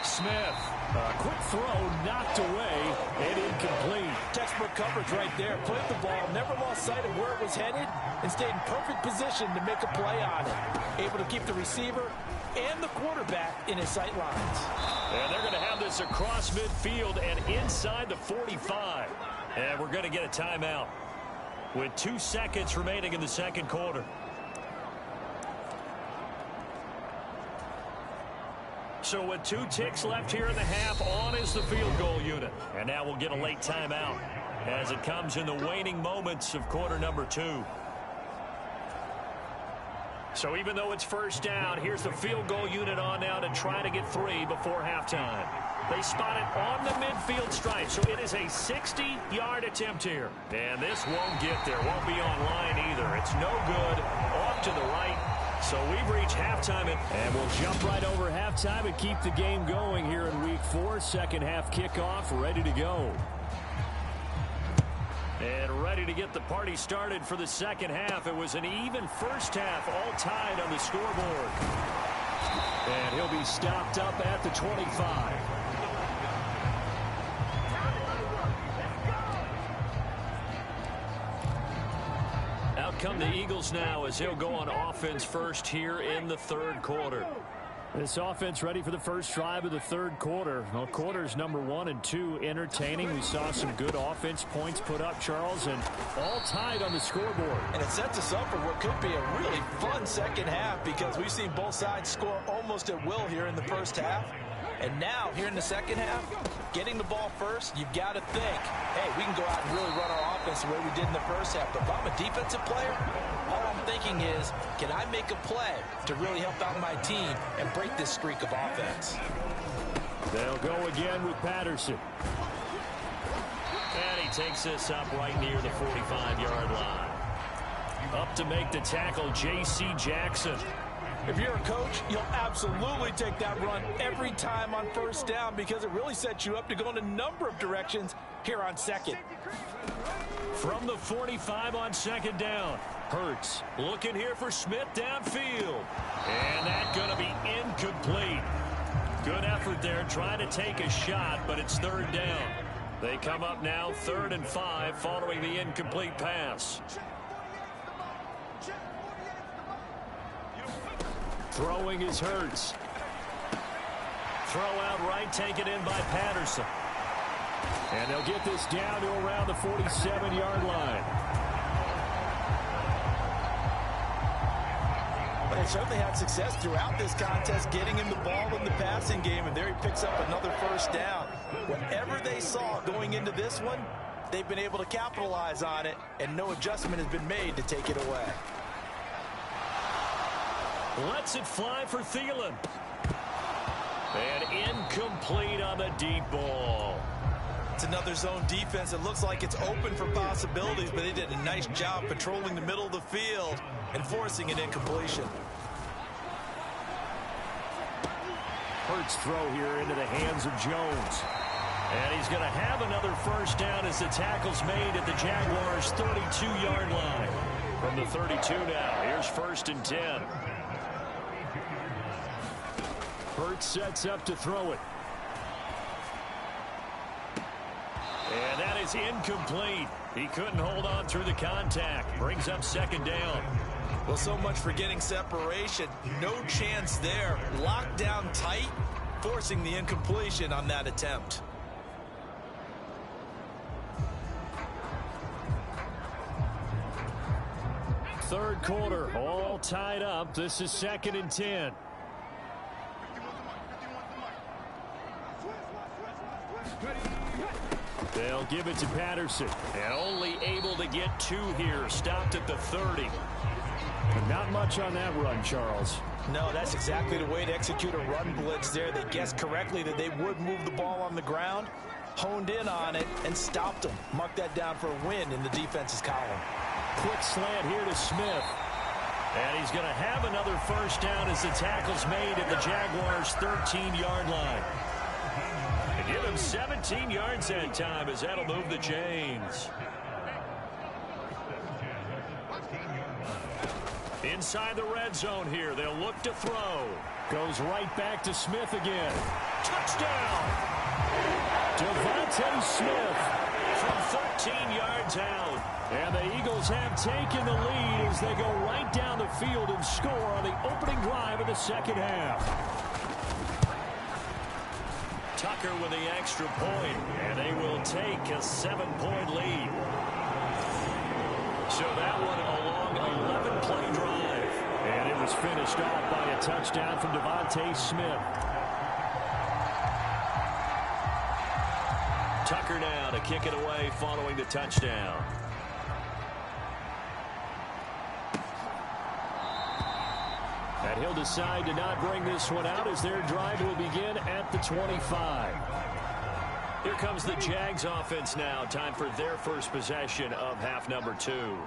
Smith. A quick throw knocked away and incomplete. Textbook coverage right there. Played the ball, never lost sight of where it was headed, and stayed in perfect position to make a play on it. Able to keep the receiver and the quarterback in his sight lines. And they're going to have this across midfield and inside the 45. And we're going to get a timeout with 2 seconds remaining in the second quarter. So with 2 ticks left here in the half, on is the field goal unit. And now we'll get a late timeout as it comes in the waning moments of quarter number 2. So even though it's first down, here's the field goal unit on now to try to get 3 before halftime. They spot it on the midfield stripe, so it is a 60-yard attempt here. And this won't get there, won't be on line either. It's no good, off to the right. So we've reached halftime. And we'll jump right over halftime and keep the game going here in Week 4. Second half kickoff, ready to go. And ready to get the party started for the second half. It was an even first half, all tied on the scoreboard. And he'll be stopped up at the 25. Out come the Eagles now as he'll go on offense first here in the third quarter. This offense ready for the first drive of the third quarter. Well, quarters number 1 and 2 entertaining. We saw some good offense points put up, Charles, and all tied on the scoreboard. And it sets us up for what could be a really fun second half, because we've seen both sides score almost at will here in the first half. And now, here in the second half, getting the ball first, you've got to think, hey, we can go out and really run our offense the way we did in the first half. But if I'm a defensive player, all I'm thinking is, can I make a play to really help out my team and break this streak of offense? They'll go again with Patterson. And he takes this up right near the 45-yard line. Up to make the tackle, J.C. Jackson. If you're a coach, you'll absolutely take that run every time on first down because it really sets you up to go in a number of directions here on second. From the 45 on second down, Hurts looking here for Smith downfield. And that's going to be incomplete. Good effort there trying to take a shot, but it's third down. They come up now 3rd and 5 following the incomplete pass. Throwing is Hurts. Throw out right, taken in by Patterson. And they'll get this down to around the 47-yard line. They certainly had success throughout this contest getting him the ball in the passing game, and there he picks up another first down. Whatever they saw going into this one, they've been able to capitalize on it, and no adjustment has been made to take it away. Lets it fly for Thielen. And incomplete on the deep ball. It's another zone defense. It looks like it's open for possibilities, but they did a nice job patrolling the middle of the field and forcing an incompletion. Hurts throw here into the hands of Jones. And he's going to have another first down as the tackle's made at the Jaguars' 32-yard line. From the 32 now, here's 1st and 10. Hurts sets up to throw it. And that is incomplete. He couldn't hold on through the contact. Brings up 2nd down. Well, so much for getting separation. No chance there. Locked down tight, forcing the incompletion on that attempt. Third quarter, all tied up. This is 2nd and 10. They'll give it to Patterson. And only able to get 2 here. Stopped at the 30. But not much on that run, Charles. No, that's exactly the way to execute a run blitz there. They guessed correctly that they would move the ball on the ground, honed in on it, and stopped them. Mark that down for a win in the defense's column. Quick slant here to Smith. And he's going to have another first down as the tackle's made at the Jaguars' 13-yard line. They give him 17 yards that time as that'll move the chains. Inside the red zone here, they'll look to throw. Goes right back to Smith again. Touchdown! Devontae Smith From 13 yards out. And the Eagles have taken the lead as they go right down the field and score on the opening drive of the second half. Tucker with the extra point, and they will take a 7-point lead. So that one a long 11-play drive. And it was finished off by a touchdown from Devontae Smith. Tucker now to kick it away following the touchdown. And he'll decide to not bring this one out as their drive will begin at the 25. Here comes the Jags offense now. Time for their first possession of half number 2.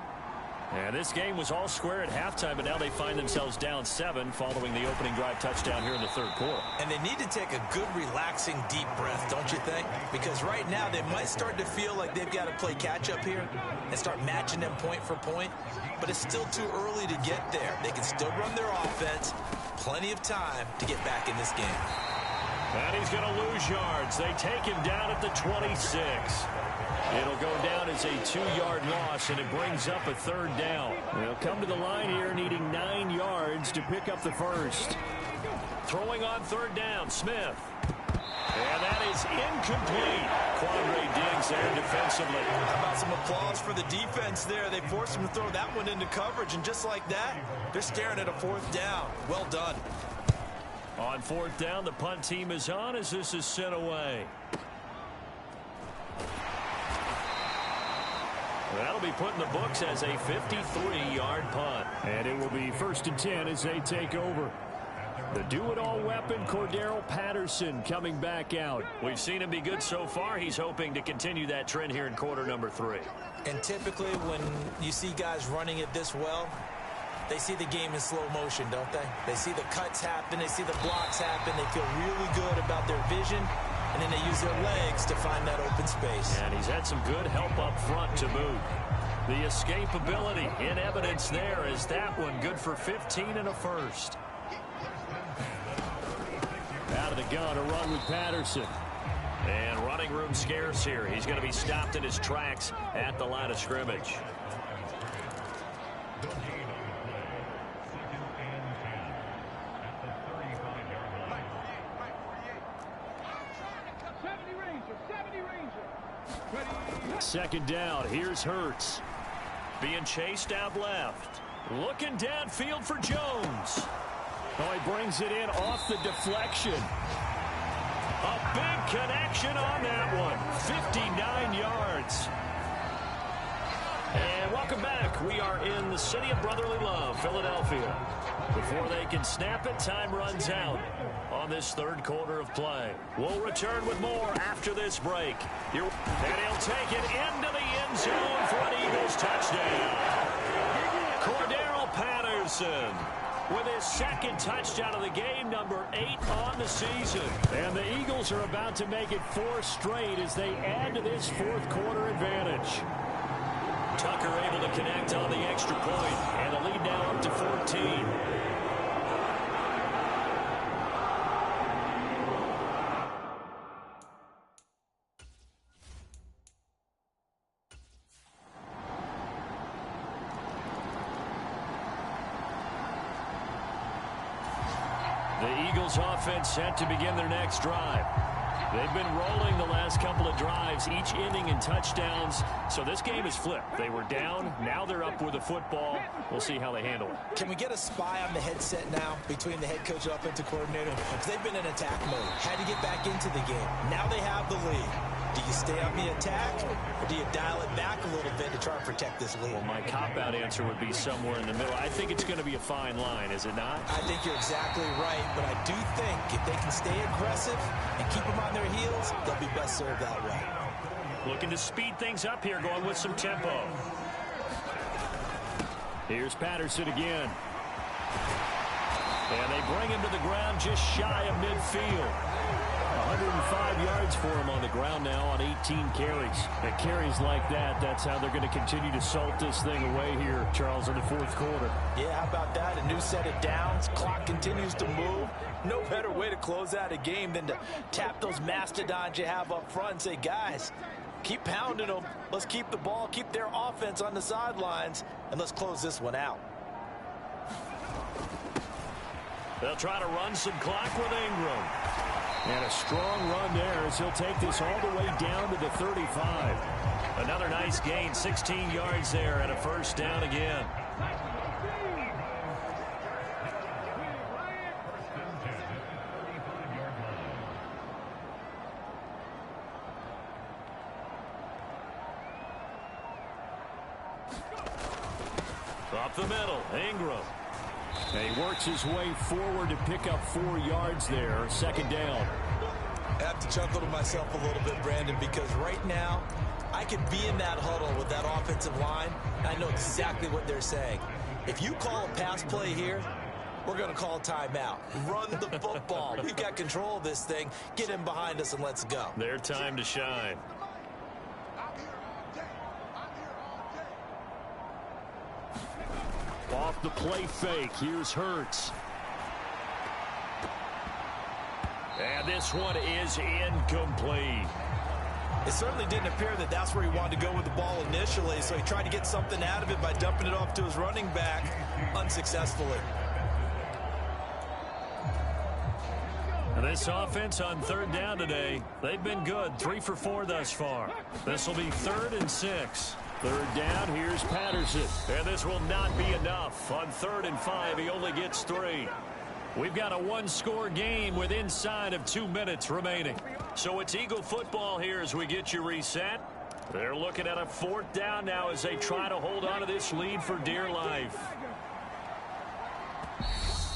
And this game was all square at halftime, but now they find themselves down 7 following the opening drive touchdown here in the third quarter. And they need to take a good, relaxing, deep breath, don't you think? Because right now they might start to feel like they've got to play catch-up here and start matching them point for point. But it's still too early to get there. They can still run their offense. Plenty of time to get back in this game. And he's going to lose yards. They take him down at the 26. It'll go down as a 2-yard loss, and it brings up a third down. They'll come to the line here needing 9 yards to pick up the first. Throwing on third down, Smith. And that is incomplete. Quandre Diggs there defensively. How about some applause for the defense there? They forced him to throw that one into coverage, and just like that, they're staring at a 4th down. Well done. On 4th down, the punt team is on as this is sent away. That'll be put in the books as a 53-yard punt. And it will be 1st and 10 as they take over. The do-it-all weapon, Cordero Patterson, coming back out. We've seen him be good so far. He's hoping to continue that trend here in quarter number 3. And typically when you see guys running it this well, They see the game in slow motion, don't they? They see the cuts happen. They see the blocks happen. They feel really good about their vision. And then they use their legs to find that open space. And he's had some good help up front to move. The escapability in evidence there is that one good for 15 and a first. Out of the gun, a run with Patterson. And running room scarce here. He's going to be stopped in his tracks at the line of scrimmage. Second down. Here's Hurts. Being chased out left. Looking downfield for Jones. Oh, he brings it in off the deflection. A big connection on that one. 59 yards. And welcome back. We are in the city of brotherly love, Philadelphia. Before they can snap it, time runs out on this third quarter of play. We'll return with more after this break. And he'll take it into the end zone for an Eagles touchdown. Cordero Patterson with his second touchdown of the game, number 8 on the season. And the Eagles are about to make it 4 straight as they add to this fourth quarter advantage. Tucker able to connect on the extra point, and the lead now up to 14. The Eagles offense set to begin their next drive. They've been rolling the last couple of drives, each ending in touchdowns. So this game is flipped. They were down. Now they're up with the football. We'll see how they handle it. Can we get a spy on the headset now between the head coach and offensive coordinator? Because they've been in attack mode. Had to get back into the game. Now they have the lead. Do you stay on the attack, or do you dial it back a little bit to try and protect this lead? Well, my cop-out answer would be somewhere in the middle. I think it's going to be a fine line, is it not? I think you're exactly right, but I do think if they can stay aggressive and keep them on their heels, they'll be best served that way. Looking to speed things up here, going with some tempo. Here's Patterson again. And they bring him to the ground just shy of midfield. 105 yards for him on the ground now on 18 carries. And carries like that, that's how they're going to continue to salt this thing away here, Charles, in the fourth quarter. Yeah, how about that? A new set of downs. Clock continues to move. No better way to close out a game than to tap those mastodons you have up front and say, guys, keep pounding them. Let's keep the ball, keep their offense on the sidelines, and let's close this one out. They'll try to run some clock with Ingram. And a strong run there as he'll take this all the way down to the 35. Another nice gain, 16 yards there and a first down again. Up the middle, Ingram. And he works his way forward to pick up 4 yards there. Second down. I have to chuckle to myself a little bit, Brandon, because right now I could be in that huddle with that offensive line. I know exactly what they're saying. If you call a pass play here, we're going to call timeout. Run the football. We've got control of this thing. Get in behind us and let's go. Their time to shine. Off the play fake, here's Hurts. And this one is incomplete. It certainly didn't appear that that's where he wanted to go with the ball initially, so he tried to get something out of it by dumping it off to his running back unsuccessfully. And this offense on third down today, they've been good. 3 for 4 thus far. This will be 3rd and 6. Third down, here's Patterson. And this will not be enough. On 3rd and 5, he only gets 3. We've got a one-score game with inside of 2 minutes remaining. So it's Eagle football here as we get you reset. They're looking at a 4th down now as they try to hold on to this lead for dear life.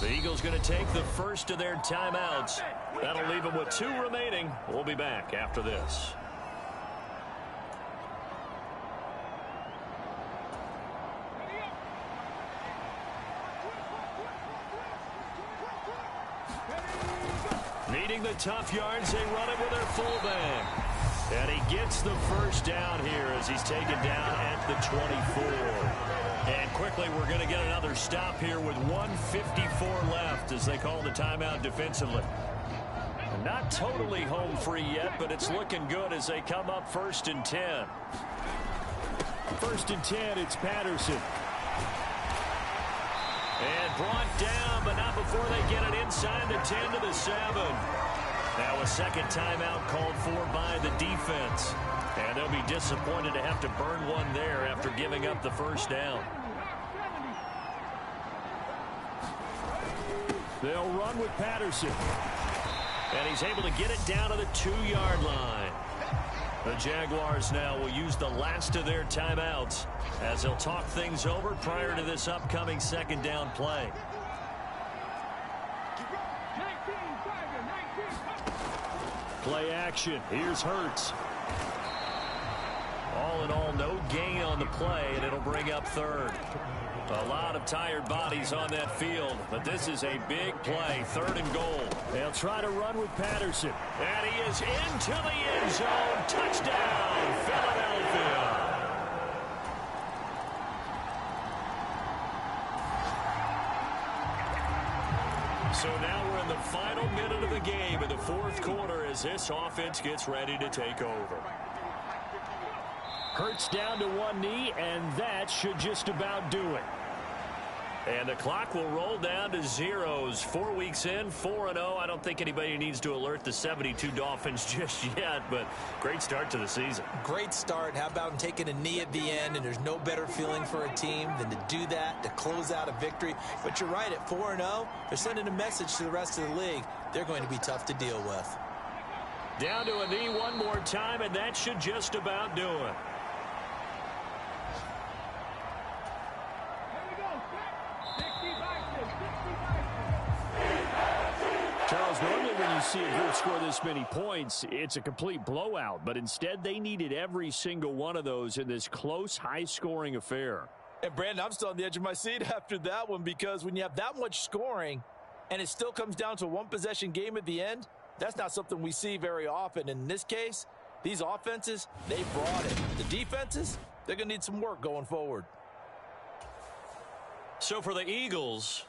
The Eagles going to take the first of their timeouts. That'll leave them with 2 remaining. We'll be back after this. Needing the tough yards, they run it with their fullback. And he gets the first down here as he's taken down at the 24. And quickly, we're going to get another stop here with 1:54 left as they call the timeout defensively. Not totally home free yet, but it's looking good as they come up 1st and 10. 1st and 10, it's Patterson. And brought down, but not before they get it inside the 10 to the 7. Now a second timeout called for by the defense. And they'll be disappointed to have to burn one there after giving up the first down. They'll run with Patterson. And he's able to get it down to the 2-yard line. The Jaguars now will use the last of their timeouts as they'll talk things over prior to this upcoming second down play. Play action. Here's Hurts. All in all, no gain on the play, and it'll bring up 3rd. A lot of tired bodies on that field, but this is a big play, 3rd and goal. They'll try to run with Patterson. And he is into the end zone. Touchdown, Philadelphia. So now we're in the final minute of the game in the 4th quarter as this offense gets ready to take over. Hurts down to one knee, and that should just about do it. And the clock will roll down to zeros. 4 weeks in, 4-0. I don't think anybody needs to alert the 72 Dolphins just yet, but great start to the season. Great start. How about taking a knee at the end, and there's no better feeling for a team than to do that, to close out a victory. But you're right, at 4-0, they're sending a message to the rest of the league. They're going to be tough to deal with. Down to a knee one more time, and that should just about do it. Charles, normally when you see a group score this many points, it's a complete blowout. But instead, they needed every single one of those in this close, high-scoring affair. And, Brandon, I'm still on the edge of my seat after that one because when you have that much scoring and it still comes down to a one-possession game at the end, that's not something we see very often. In this case, these offenses, they brought it. The defenses, they're going to need some work going forward. So for the Eagles,